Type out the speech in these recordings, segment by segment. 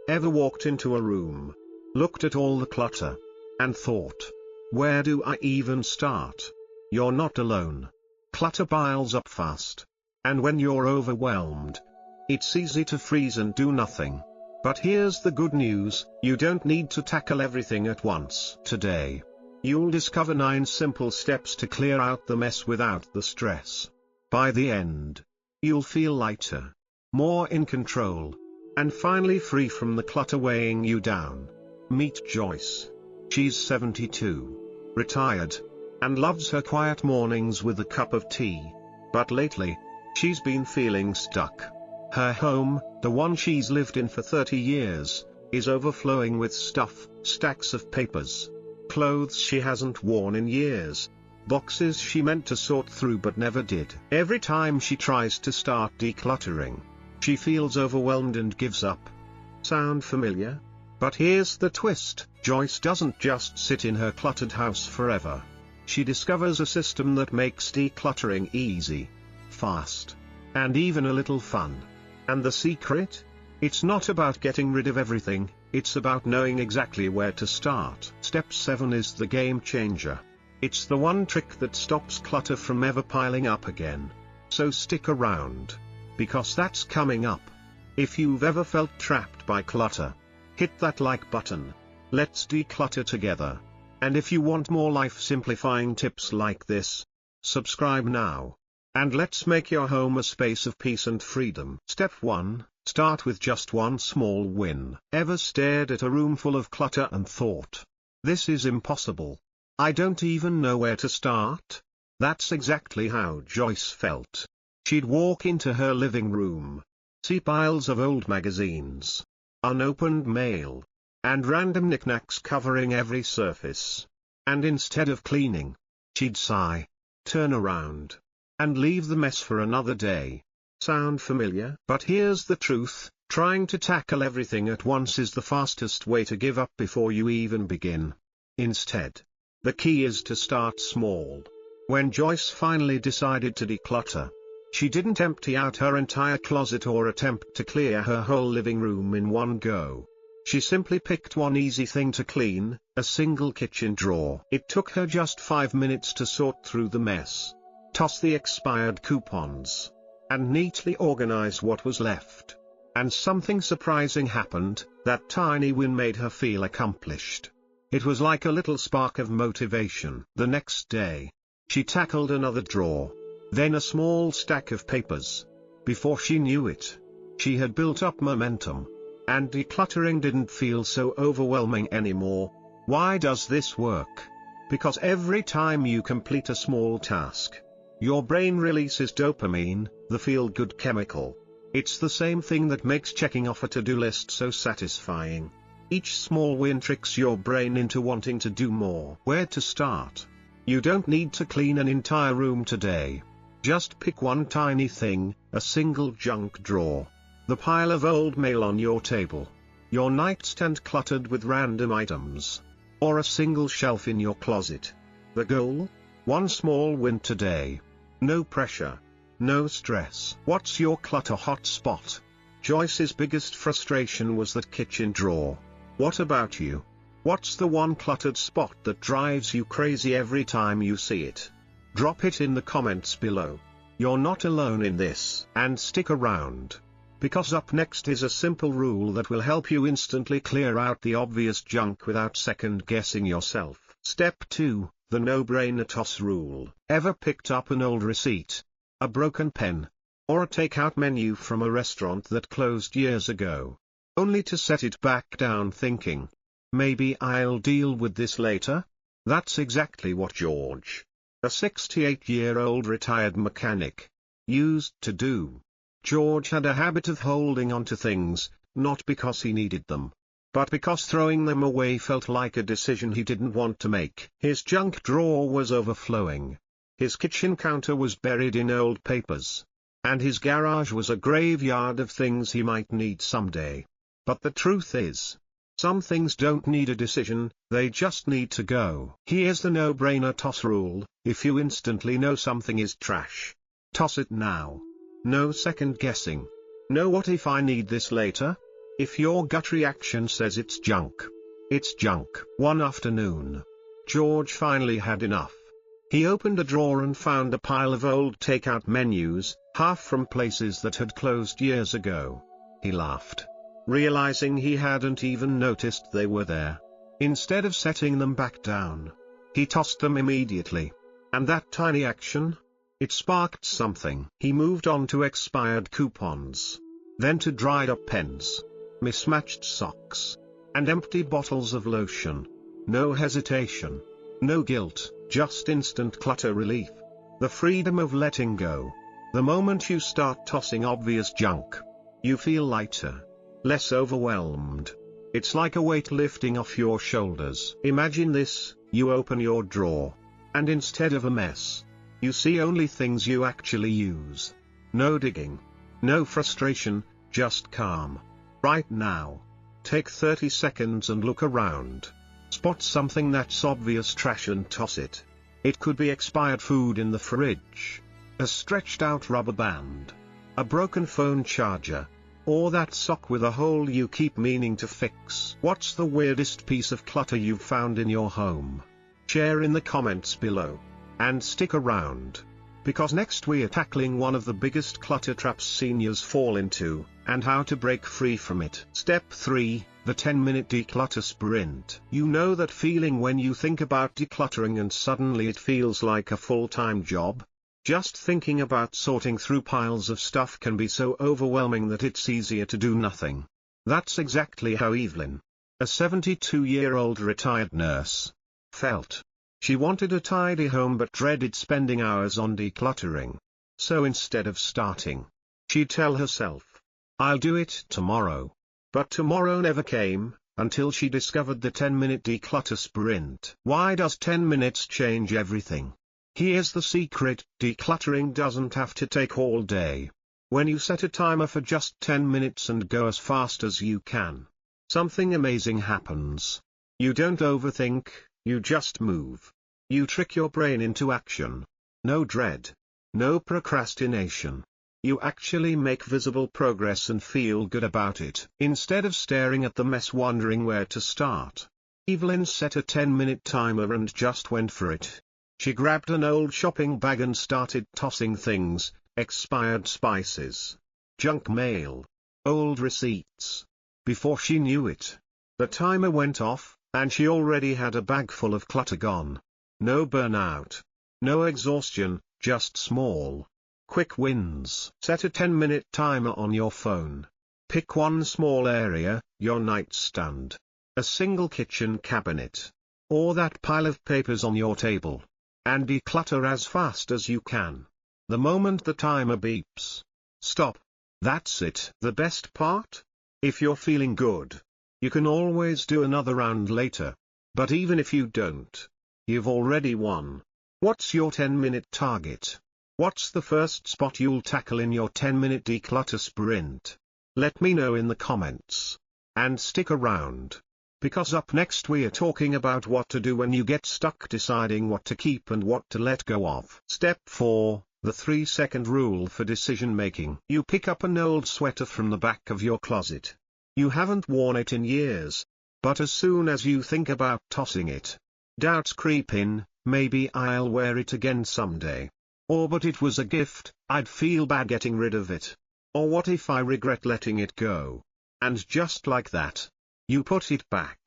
Ever walked into a room, looked at all the clutter, and thought, where do I even start? You're not alone. Clutter piles up fast. And when you're overwhelmed, it's easy to freeze and do nothing. But here's the good news, you don't need to tackle everything at once. Today, you'll discover 9 simple steps to clear out the mess without the stress. By the end, you'll feel lighter, more in control, and finally free from the clutter weighing you down. Meet Joyce. She's 72, retired, and loves her quiet mornings with a cup of tea. But lately, she's been feeling stuck. Her home, the one she's lived in for 30 years, is overflowing with stuff, stacks of papers, clothes she hasn't worn in years, boxes she meant to sort through but never did. Every time she tries to start decluttering, she feels overwhelmed and gives up. Sound familiar? But here's the twist, Joyce doesn't just sit in her cluttered house forever. She discovers a system that makes decluttering easy, fast, and even a little fun. And the secret? It's not about getting rid of everything, it's about knowing exactly where to start. Step 7 is the game changer. It's the one trick that stops clutter from ever piling up again. So stick around, because that's coming up. If you've ever felt trapped by clutter, hit that like button. Let's declutter together. And if you want more life-simplifying tips like this, subscribe now. And let's make your home a space of peace and freedom. Step 1, start with just one small win. Ever stared at a room full of clutter and thought, this is impossible. I don't even know where to start? That's exactly how Joyce felt. She'd walk into her living room, see piles of old magazines, unopened mail, and random knickknacks covering every surface. And instead of cleaning, she'd sigh, turn around, and leave the mess for another day. Sound familiar? But here's the truth, trying to tackle everything at once is the fastest way to give up before you even begin. Instead, the key is to start small. When Joyce finally decided to declutter, she didn't empty out her entire closet or attempt to clear her whole living room in one go. She simply picked one easy thing to clean, a single kitchen drawer. It took her just 5 minutes to sort through the mess, toss the expired coupons, and neatly organize what was left. And something surprising happened, that tiny win made her feel accomplished. It was like a little spark of motivation. The next day, she tackled another drawer, then a small stack of papers. Before she knew it, she had built up momentum, and decluttering didn't feel so overwhelming anymore. Why does this work? Because every time you complete a small task, your brain releases dopamine, the feel-good chemical. It's the same thing that makes checking off a to-do list so satisfying. Each small win tricks your brain into wanting to do more. Where to start? You don't need to clean an entire room today. Just pick one tiny thing, a single junk drawer, the pile of old mail on your table, your nightstand cluttered with random items, or a single shelf in your closet. The goal? One small win today. No pressure, no stress. What's your clutter hotspot? Joyce's biggest frustration was that kitchen drawer. What about you? What's the one cluttered spot that drives you crazy every time you see it? Drop it in the comments below. You're not alone in this. And stick around, because up next is a simple rule that will help you instantly clear out the obvious junk without second-guessing yourself. Step 2, the no-brainer toss rule. Ever picked up an old receipt, a broken pen, or a takeout menu from a restaurant that closed years ago, only to set it back down thinking, maybe I'll deal with this later? That's exactly what George, a 68-year-old retired mechanic, used to do. George had a habit of holding on to things, not because he needed them, but because throwing them away felt like a decision he didn't want to make. His junk drawer was overflowing. His kitchen counter was buried in old papers. And his garage was a graveyard of things he might need someday. But the truth is, some things don't need a decision, they just need to go. Here's the no-brainer toss rule: if you instantly know something is trash, toss it now. No second guessing. No what if I need this later? If your gut reaction says it's junk, it's junk. One afternoon, George finally had enough. He opened a drawer and found a pile of old takeout menus, half from places that had closed years ago. He laughed, realizing he hadn't even noticed they were there. Instead of setting them back down, he tossed them immediately. And that tiny action? It sparked something. He moved on to expired coupons, then to dried up pens, mismatched socks, and empty bottles of lotion. No hesitation, no guilt, just instant clutter relief. The freedom of letting go. The moment you start tossing obvious junk, you feel lighter, less overwhelmed. It's like a weight lifting off your shoulders. Imagine this: you open your drawer, and instead of a mess, you see only things you actually use. No digging, no frustration, just calm. Right now, take 30 seconds and look around. Spot something that's obvious trash and toss it. It could be expired food in the fridge, a stretched out rubber band, a broken phone charger, or that sock with a hole you keep meaning to fix. What's the weirdest piece of clutter you've found in your home? Share in the comments below. And stick around, because next we're tackling one of the biggest clutter traps seniors fall into, and how to break free from it. Step 3, the 10-minute declutter sprint. You know that feeling when you think about decluttering and suddenly it feels like a full-time job? Just thinking about sorting through piles of stuff can be so overwhelming that it's easier to do nothing. That's exactly how Evelyn, a 72-year-old retired nurse, felt. She wanted a tidy home but dreaded spending hours on decluttering. So instead of starting, she'd tell herself, "I'll do it tomorrow." But tomorrow never came, until she discovered the 10-minute declutter sprint. Why does 10 minutes change everything? Here's the secret: decluttering doesn't have to take all day. When you set a timer for just 10 minutes and go as fast as you can, something amazing happens. You don't overthink, you just move. You trick your brain into action. No dread. No procrastination. You actually make visible progress and feel good about it. Instead of staring at the mess wondering where to start, Evelyn set a 10-minute timer and just went for it. She grabbed an old shopping bag and started tossing things: expired spices, junk mail, old receipts. Before she knew it, the timer went off, and she already had a bag full of clutter gone. No burnout, no exhaustion, just small, quick wins. Set a 10-minute timer on your phone. Pick one small area, your nightstand, a single kitchen cabinet, or that pile of papers on your table, and declutter as fast as you can. The moment the timer beeps, stop. That's it. The best part? If you're feeling good, you can always do another round later. But even if you don't, you've already won. What's your 10-minute target? What's the first spot you'll tackle in your 10-minute declutter sprint? Let me know in the comments. And stick around, because up next we're talking about what to do when you get stuck deciding what to keep and what to let go of. Step 4, the 3-second rule for decision making. You pick up an old sweater from the back of your closet. You haven't worn it in years, but as soon as you think about tossing it, doubts creep in. Maybe I'll wear it again someday. Or but it was a gift, I'd feel bad getting rid of it. Or what if I regret letting it go? And just like that, you put it back,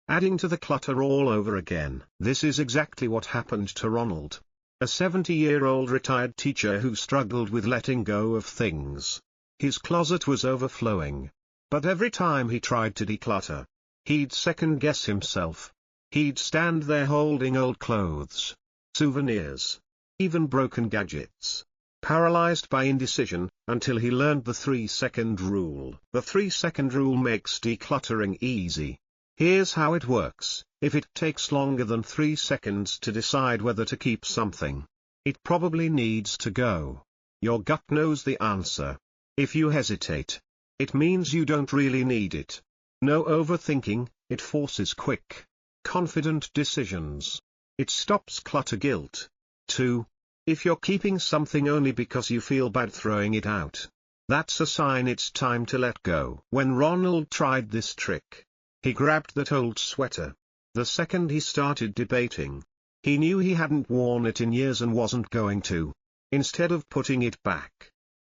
adding to the clutter all over again. This is exactly what happened to Ronald, a 70-year-old retired teacher who struggled with letting go of things. His closet was overflowing, but every time he tried to declutter, he'd second-guess himself. He'd stand there holding old clothes, souvenirs, even broken gadgets, paralyzed by indecision, until he learned the 3-second rule. The 3-second rule makes decluttering easy. Here's how it works: if it takes longer than 3 seconds to decide whether to keep something, it probably needs to go. Your gut knows the answer. If you hesitate, it means you don't really need it. No overthinking, it forces quick, confident decisions. It stops clutter guilt. 2. If you're keeping something only because you feel bad throwing it out, That's a sign it's time to let go. When Ronald tried this trick, he grabbed that old sweater. The second he started debating, he knew he hadn't worn it in years and wasn't going to. Instead of putting it back,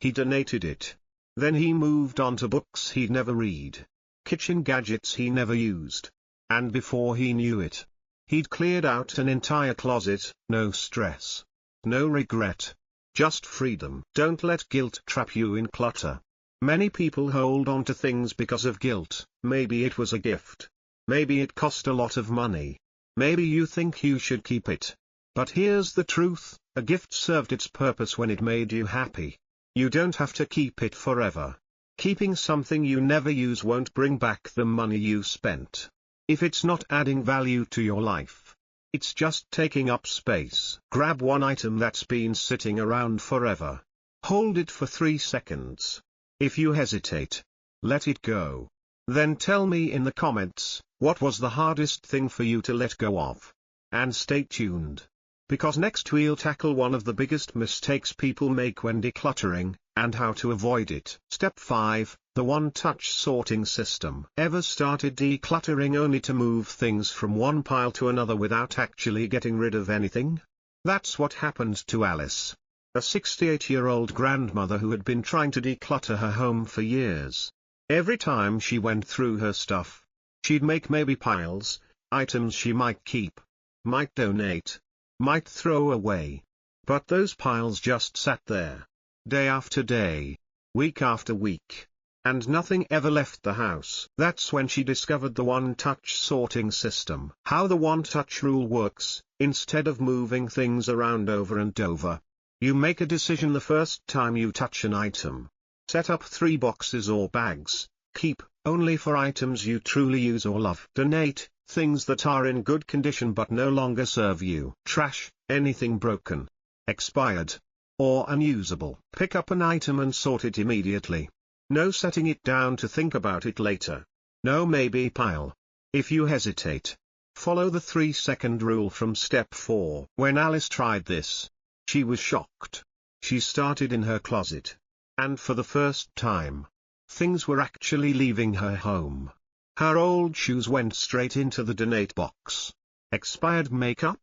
he donated it. Then he moved on to books he'd never read, kitchen gadgets he never used. And before he knew it, he'd cleared out an entire closet. No stress, no regret, just freedom. Don't let guilt trap you in clutter. Many people hold on to things because of guilt. Maybe it was a gift. Maybe it cost a lot of money. Maybe you think you should keep it. But here's the truth, a gift served its purpose when it made you happy. You don't have to keep it forever. Keeping something you never use won't bring back the money you spent. If it's not adding value to your life, it's just taking up space. Grab one item that's been sitting around forever. Hold it for 3 seconds. If you hesitate, let it go. Then tell me in the comments, what was the hardest thing for you to let go of? And stay tuned, because next we'll tackle one of the biggest mistakes people make when decluttering, and how to avoid it. Step 5, the one-touch sorting system. Ever started decluttering only to move things from one pile to another without actually getting rid of anything? That's what happened to Alice, a 68-year-old grandmother who had been trying to declutter her home for years. Every time she went through her stuff, she'd make maybe piles, items she might keep, might donate, might throw away. But those piles just sat there, day after day, week after week, and nothing ever left the house. That's when she discovered the one-touch sorting system. How the one-touch rule works: instead of moving things around over and over, you make a decision the first time you touch an item. Set up 3 boxes or bags. Keep, only for items you truly use or love. Donate, things that are in good condition but no longer serve you. Trash, anything broken, expired, or unusable. Pick up an item and sort it immediately. No setting it down to think about it later. No maybe pile. If you hesitate, follow the 3-second rule from step 4. When Alice tried this, she was shocked. She started in her closet, and for the first time, things were actually leaving her home. Her old shoes went straight into the donate box. Expired makeup?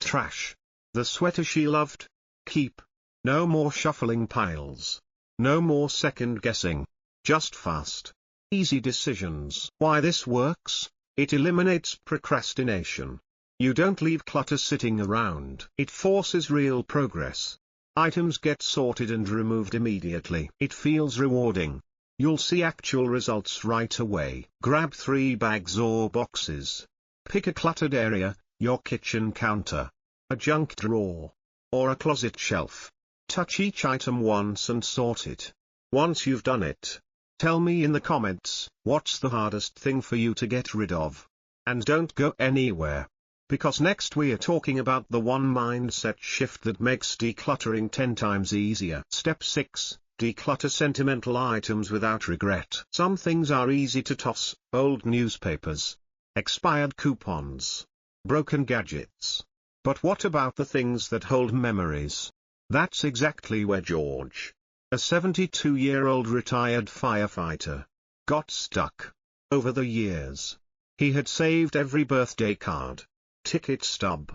Trash. The sweater she loved? Keep. No more shuffling piles. No more second guessing. Just fast, easy decisions. Why this works? It eliminates procrastination. You don't leave clutter sitting around. It forces real progress. Items get sorted and removed immediately. It feels rewarding. You'll see actual results right away. Grab 3 bags or boxes. Pick a cluttered area, your kitchen counter, a junk drawer, or a closet shelf. Touch each item once and sort it. Once you've done it, tell me in the comments, what's the hardest thing for you to get rid of? And don't go anywhere, because next we're talking about the one mindset shift that makes decluttering 10 times easier. Step 6, declutter sentimental items without regret. Some things are easy to toss: old newspapers, expired coupons, broken gadgets. But what about the things that hold memories? That's exactly where George, a 72-year-old retired firefighter, got stuck. Over the years, he had saved every birthday card, ticket stub,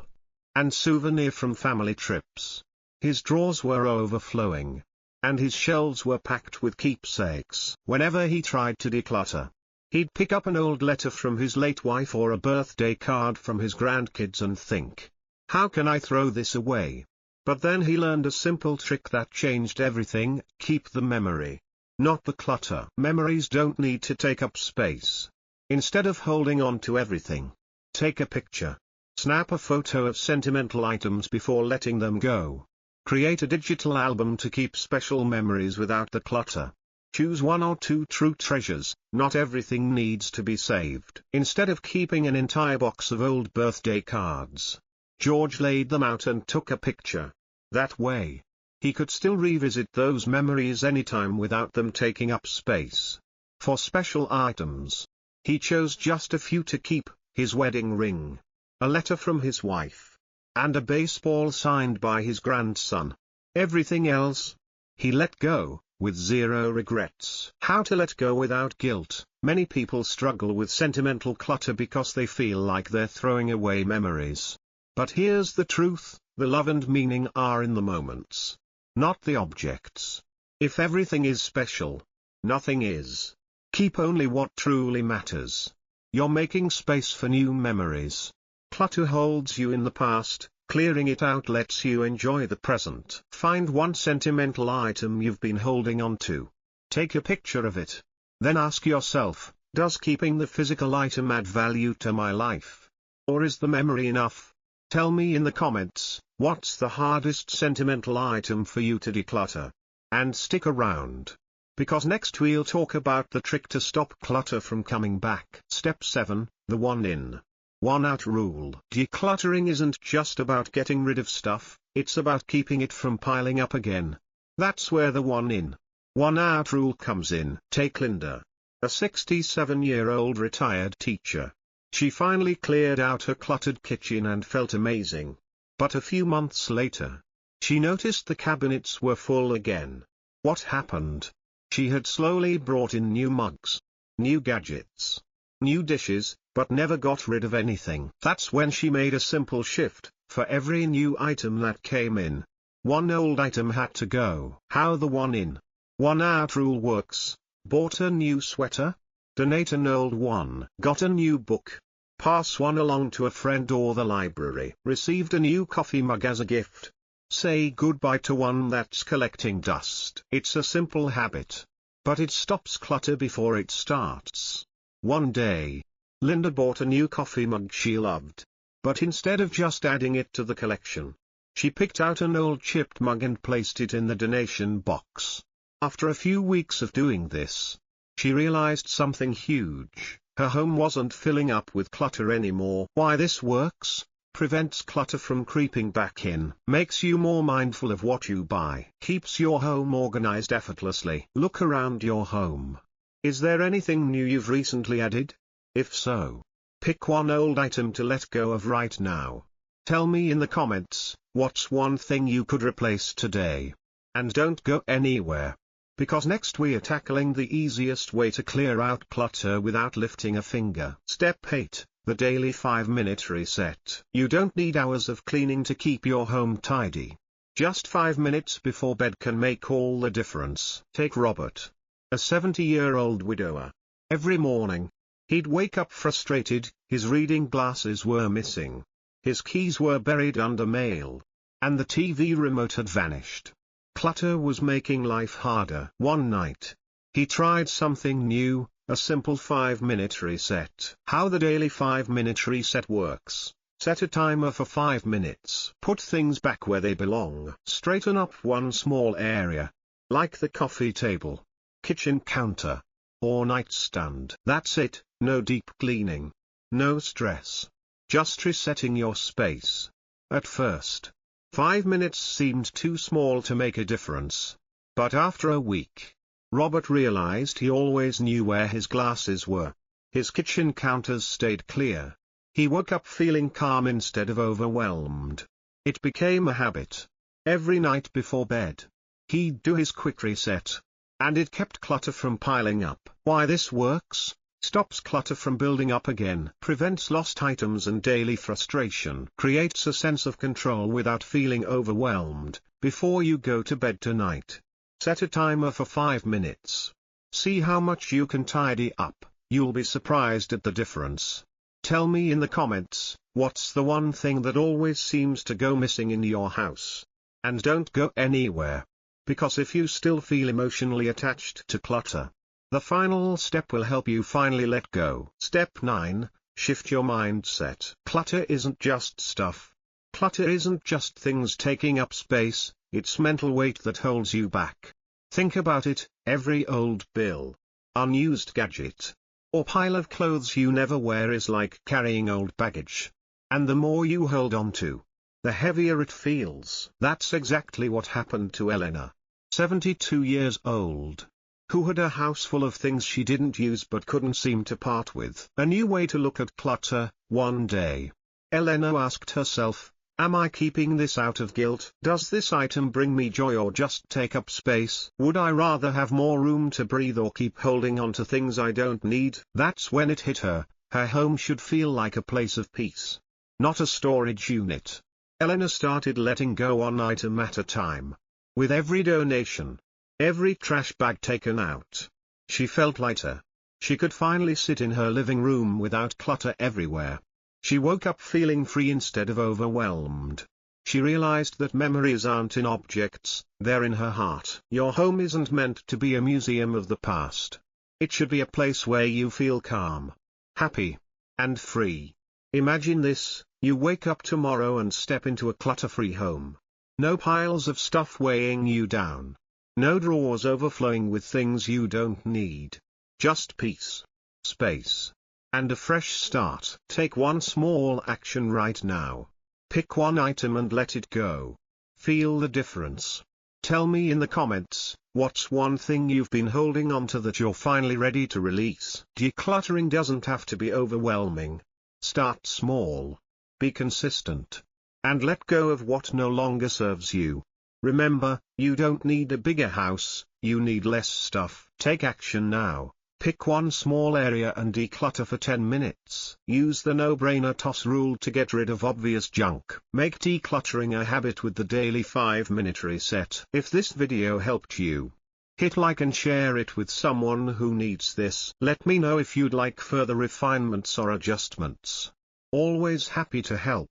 and souvenir from family trips. His drawers were overflowing, and his shelves were packed with keepsakes. Whenever he tried to declutter, he'd pick up an old letter from his late wife or a birthday card from his grandkids and think, how can I throw this away? But then he learned a simple trick that changed everything: keep the memory, not the clutter. Memories don't need to take up space. Instead of holding on to everything, take a picture. Snap a photo of sentimental items before letting them go. Create a digital album to keep special memories without the clutter. Choose 1 or 2 true treasures. Not everything needs to be saved. Instead of keeping an entire box of old birthday cards, George laid them out and took a picture. That way, he could still revisit those memories anytime without them taking up space. For special items, he chose just a few to keep: his wedding ring, a letter from his wife, and a baseball signed by his grandson. Everything else, he let go. with zero regrets. How to let go without guilt. Many people struggle with sentimental clutter because they feel like they're throwing away memories. But here's the truth, the love and meaning are in the moments, not the objects. If everything is special, nothing is. Keep only what truly matters. You're making space for new memories. Clutter holds you in the past, clearing it out lets you enjoy the present. Find one sentimental item you've been holding on to. Take a picture of it. Then ask yourself, does keeping the physical item add value to my life? Or is the memory enough? Tell me in the comments, what's the hardest sentimental item for you to declutter? And stick around, because next we'll talk about the trick to stop clutter from coming back. Step 7, the one in, one out rule. Decluttering isn't just about getting rid of stuff, it's about keeping it from piling up again. That's where the one in, one out rule comes in. Take Linda, a 67-year-old retired teacher. She finally cleared out her cluttered kitchen and felt amazing. But a few months later, she noticed the cabinets were full again. What happened? She had slowly brought in new mugs, new gadgets, new dishes, but never got rid of anything. That's when she made a simple shift. For every new item that came in, one old item had to go. How the one in, one out rule works. Bought a new sweater? Donate an old one. Got a new book? Pass one along to a friend or the library. Received a new coffee mug as a gift? Say goodbye to one that's collecting dust. It's a simple habit, but it stops clutter before it starts. One day, Linda bought a new coffee mug she loved. But instead of just adding it to the collection, she picked out an old chipped mug and placed it in the donation box. After a few weeks of doing this, she realized something huge. Her home wasn't filling up with clutter anymore. Why this works? Prevents clutter from creeping back in. Makes you more mindful of what you buy. Keeps your home organized effortlessly. Look around your home. Is there anything new you've recently added? If so, pick one old item to let go of right now. Tell me in the comments, what's one thing you could replace today? And don't go anywhere, because next we are tackling the easiest way to clear out clutter without lifting a finger. Step 8, the daily 5-minute reset. You don't need hours of cleaning to keep your home tidy. Just 5 minutes before bed can make all the difference. Take Robert, a 70-year-old widower. Every morning, he'd wake up frustrated. His reading glasses were missing, his keys were buried under mail, and the TV remote had vanished. Clutter was making life harder. One night, he tried something new, a simple 5-minute reset. How the daily 5-minute reset works. Set a timer for 5 minutes. Put things back where they belong. Straighten up one small area, like the coffee table, kitchen counter, or nightstand. That's it, no deep cleaning, no stress. Just resetting your space. At first, 5 minutes seemed too small to make a difference. But after a week, Robert realized he always knew where his glasses were. His kitchen counters stayed clear. He woke up feeling calm instead of overwhelmed. It became a habit. Every night before bed, he'd do his quick reset, and it kept clutter from piling up. Why this works? Stops clutter from building up again. Prevents lost items and daily frustration. Creates a sense of control without feeling overwhelmed. Before you go to bed tonight, set a timer for 5 minutes. See how much you can tidy up. You'll be surprised at the difference. Tell me in the comments, what's the one thing that always seems to go missing in your house? And don't go anywhere, because if you still feel emotionally attached to clutter, the final step will help you finally let go. Step 9, shift your mindset. Clutter isn't just stuff. Clutter isn't just things taking up space, it's mental weight that holds you back. Think about it, every old bill, unused gadget, or pile of clothes you never wear is like carrying old baggage. And the more you hold on to, the heavier it feels. That's exactly what happened to Elena, 72 years old, who had a house full of things she didn't use but couldn't seem to part with. A new way to look at clutter. One day, Elena asked herself, Am I keeping this out of guilt? Does this item bring me joy or just take up space? Would I rather have more room to breathe or keep holding on to things I don't need? That's when it hit her. Her home should feel like a place of peace, not a storage unit. Elena started letting go one item at a time. With every donation, every trash bag taken out, she felt lighter. She could finally sit in her living room without clutter everywhere. She woke up feeling free instead of overwhelmed. She realized that memories aren't in objects, they're in her heart. Your home isn't meant to be a museum of the past. It should be a place where you feel calm, happy, and free. Imagine this: you wake up tomorrow and step into a clutter-free home. No piles of stuff weighing you down. No drawers overflowing with things you don't need. Just peace, space, and a fresh start. Take one small action right now. Pick one item and let it go. Feel the difference. Tell me in the comments, what's one thing you've been holding onto that you're finally ready to release? Decluttering doesn't have to be overwhelming. Start small. Be consistent. And let go of what no longer serves you. Remember, you don't need a bigger house, you need less stuff. Take action now. Pick one small area and declutter for 10 minutes. Use the no-brainer toss rule to get rid of obvious junk. Make decluttering a habit with the daily 5-minute reset. If this video helped you, hit like and share it with someone who needs this. Let me know if you'd like further refinements or adjustments. Always happy to help.